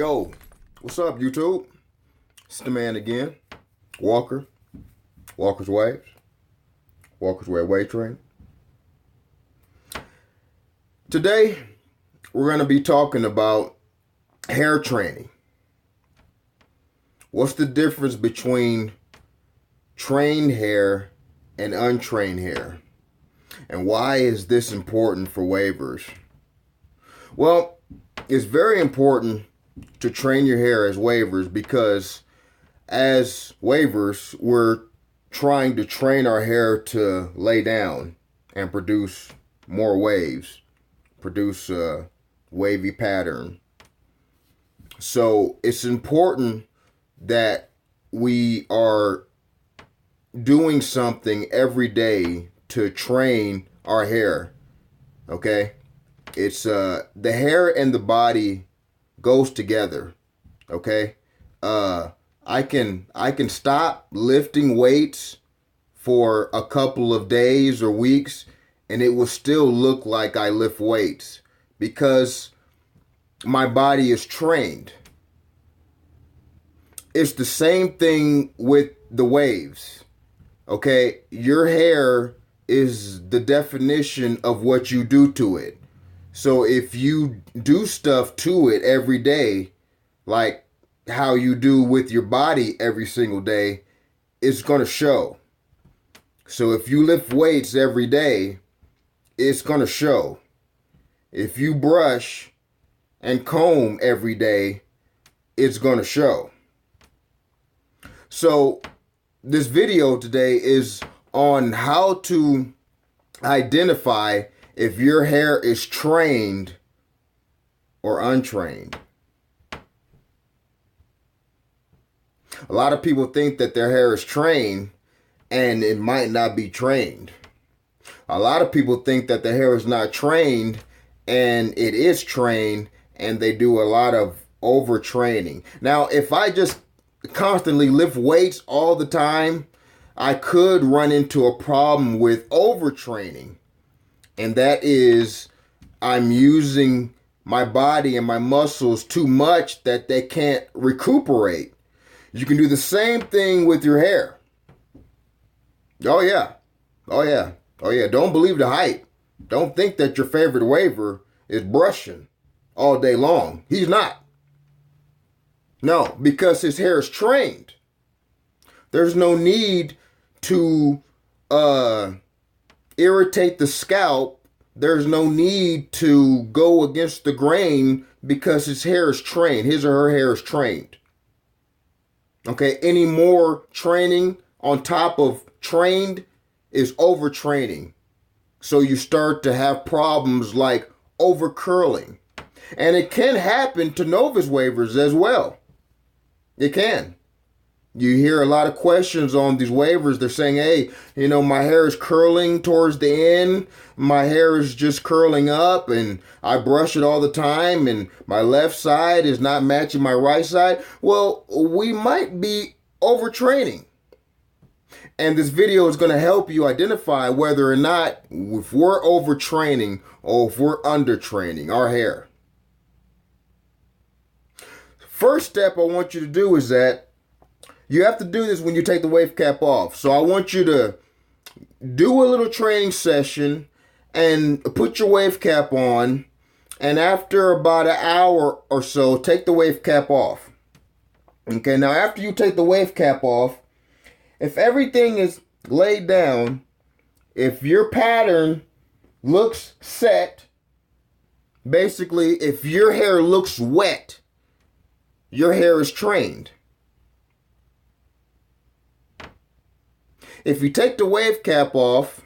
Yo, what's up, YouTube? It's the man again, Walker, Walker's Waves, Walker's Way Weight Training. Today, we're going to be talking about hair training. What's the difference between trained hair and untrained hair? And why is this important for wavers? Well, it's very important to train your hair as wavers because as wavers, we're trying to train our hair to lay down and produce more waves, produce a wavy pattern. So it's important that we are doing something every day to train our hair, okay? It's the hair and the body goes together, okay? I can stop lifting weights for a couple of days or weeks and it will still look like I lift weights because my body is trained. It's the same thing with the waves, okay? Your hair is the definition of what you do to it. So if you do stuff to it every day, like how you do with your body every single day, it's going to show. So if you lift weights every day, it's going to show. If you brush and comb every day, it's going to show. So this video today is on how to identify if your hair is trained or untrained. A lot of people think that their hair is trained and it might not be trained. A lot of people think that their hair is not trained and it is trained and they do a lot of overtraining. Now, if I just constantly lift weights all the time, I could run into a problem with overtraining. And that is, I'm using my body and my muscles too much that they can't recuperate. You can do the same thing with your hair. Oh yeah. Oh yeah. Oh yeah. Don't believe the hype. Don't think that your favorite waver is brushing all day long. He's not. No, because his hair is trained. There's no need to irritate the scalp. There's no need to go against the grain because his hair is trained. His or her hair is trained. Okay, any more training on top of trained is overtraining. So you start to have problems like over curling. And it can happen to novice wavers as well. It can. You hear a lot of questions on these waivers. They're saying, hey, my hair is curling towards the end. My hair is just curling up and I brush it all the time and my left side is not matching my right side. Well, we might be overtraining. And this video is going to help you identify whether or not if we're overtraining or if we're undertraining our hair. First step I want you to do is that you have to do this when you take the wave cap off. So I want you to do a little training session and put your wave cap on. And after about an hour or so, take the wave cap off. Okay, now after you take the wave cap off, if everything is laid down, if your pattern looks set, basically if your hair looks wet, your hair is trained. If you take the wave cap off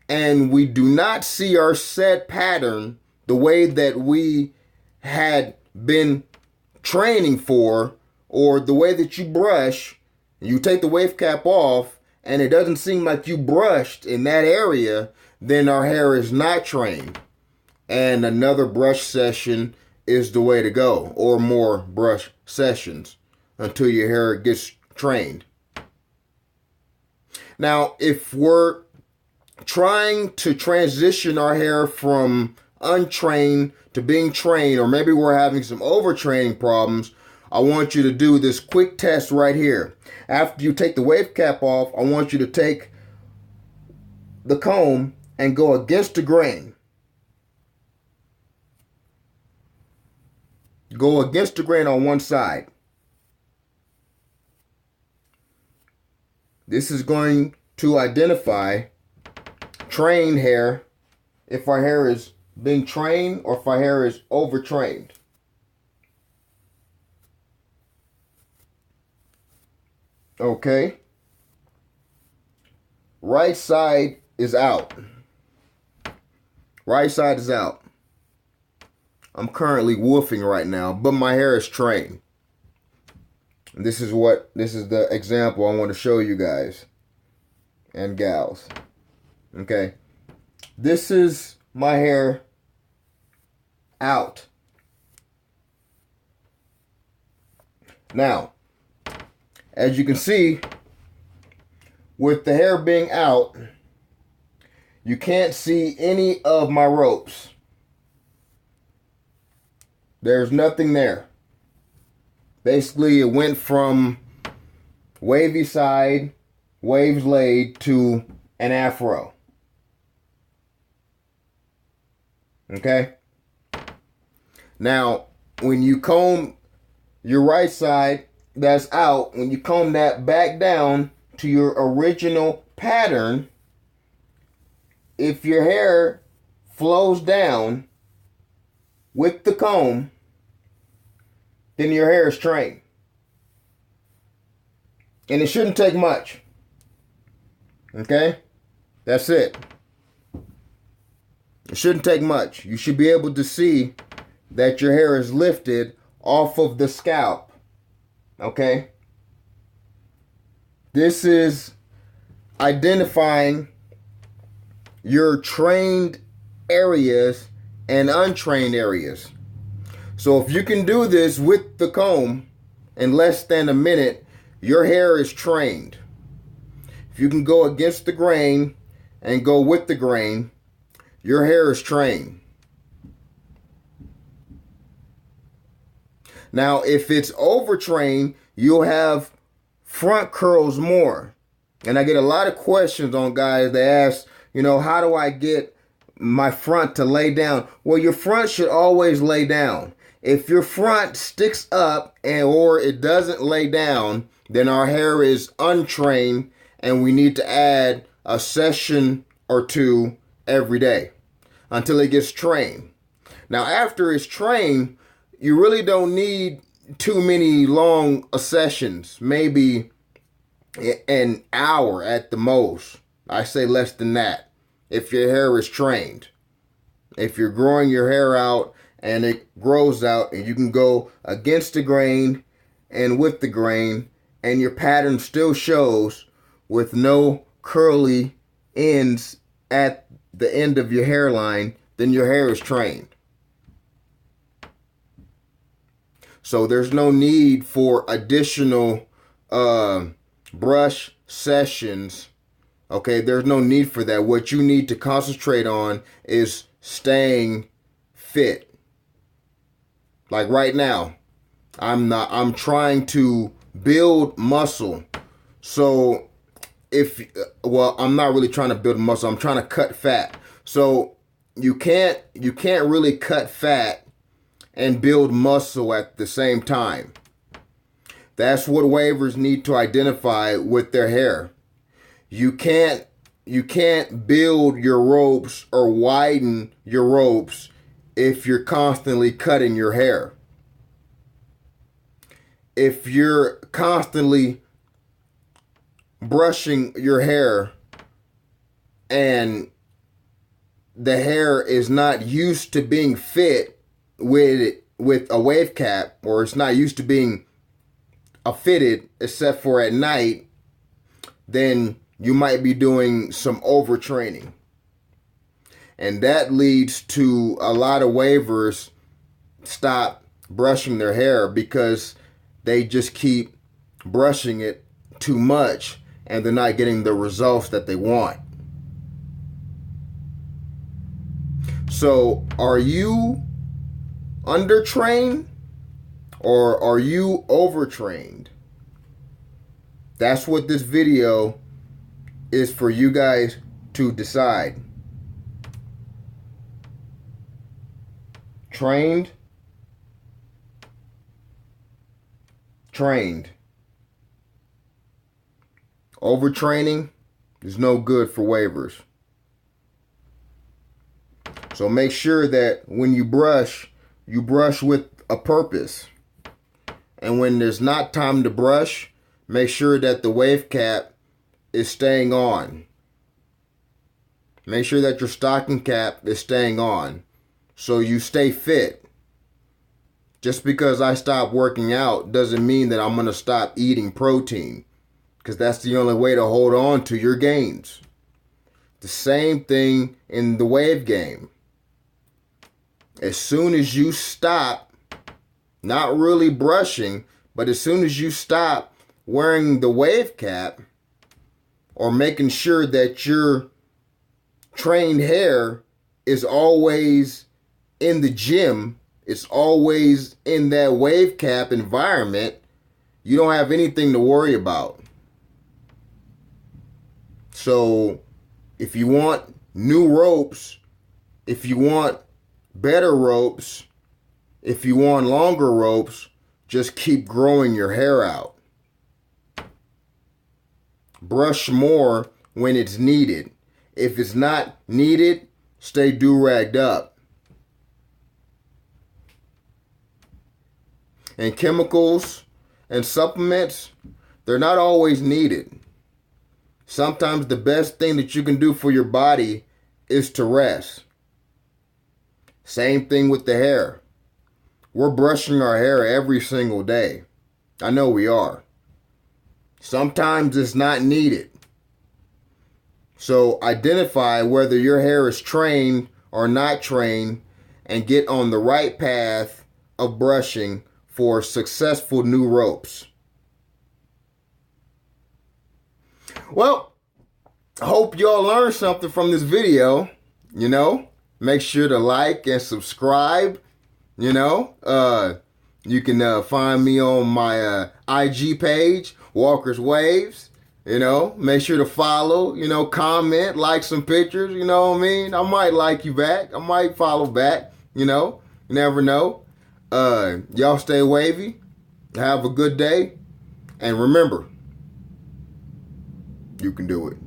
and we do not see our set pattern the way that we had been training for, or the way that you brush, you take the wave cap off and it doesn't seem like you brushed in that area, then our hair is not trained. And another brush session is the way to go, or more brush sessions until your hair gets trained. Now, if we're trying to transition our hair from untrained to being trained, or maybe we're having some overtraining problems, I want you to do this quick test right here. After you take the wave cap off, I want you to take the comb and go against the grain. Go against the grain on one side. This is going to identify trained hair, if our hair is being trained or if our hair is overtrained. Okay. Right side is out. Right side is out. I'm currently woofing right now, but my hair is trained. This is the example I want to show you guys and gals. Okay. This is my hair out. Now, as you can see, with the hair being out, you can't see any of my ropes. There's nothing there. Basically, it went from wavy side, waves laid, to an afro. Okay? Now, when you comb your right side that's out, when you comb that back down to your original pattern, if your hair flows down with the comb, then your hair is trained. And it shouldn't take much. Okay? That's it. It shouldn't take much. You should be able to see that your hair is lifted off of the scalp. Okay? This is identifying your trained areas and untrained areas. So if you can do this with the comb in less than a minute, your hair is trained. If you can go against the grain and go with the grain, your hair is trained. Now, if it's overtrained, you'll have front curls more. And I get a lot of questions on guys that ask, how do I get my front to lay down? Well, your front should always lay down. If your front sticks up or it doesn't lay down, then our hair is untrained and we need to add a session or two every day until it gets trained. Now, after it's trained, you really don't need too many long sessions, maybe an hour at the most. I say less than that if your hair is trained. If you're growing your hair out and it grows out and you can go against the grain and with the grain and your pattern still shows with no curly ends at the end of your hairline, then your hair is trained. So there's no need for additional brush sessions. Okay, there's no need for that. What you need to concentrate on is staying fit. Like right now, I'm trying to build muscle. So I'm not really trying to build muscle. I'm trying to cut fat. So you can't really cut fat and build muscle at the same time. That's what wavers need to identify with their hair. You can't build your ropes or widen your ropes if you're constantly cutting your hair. If you're constantly brushing your hair and the hair is not used to being fit with a wave cap, or it's not used to being fitted except for at night, then you might be doing some overtraining. And that leads to a lot of wavers stop brushing their hair because they just keep brushing it too much and they're not getting the results that they want. So are you undertrained or are you overtrained? That's what this video is for you guys to decide. Trained, trained. Overtraining is no good for waivers. So make sure that when you brush with a purpose. And when there's not time to brush, make sure that the wave cap is staying on. Make sure that your stocking cap is staying on so you stay fit. Just because I stop working out doesn't mean that I'm going to stop eating protein, because that's the only way to hold on to your gains. The same thing in the wave game. As soon as you stop, not really brushing, but as soon as you stop wearing the wave cap or making sure that your trained hair is always in the gym, it's always in that wave cap environment, you don't have anything to worry about. So if you want new ropes, if you want better ropes, if you want longer ropes, just keep growing your hair out. Brush more when it's needed. If it's not needed, stay do-ragged up. And chemicals and supplements, they're not always needed. Sometimes the best thing that you can do for your body is to rest. Same thing with the hair. We're brushing our hair every single day. I know we are. Sometimes it's not needed. So identify whether your hair is trained or not trained and get on the right path of brushing for successful new ropes. Well, I hope y'all learned something from this video. Make sure to like and subscribe. You can find me on my IG page, Walker's Waves. Make sure to follow, comment, like some pictures, you know what I mean? I might like you back. I might follow back, you never know. Y'all stay wavy. Have a good day. And remember, you can do it.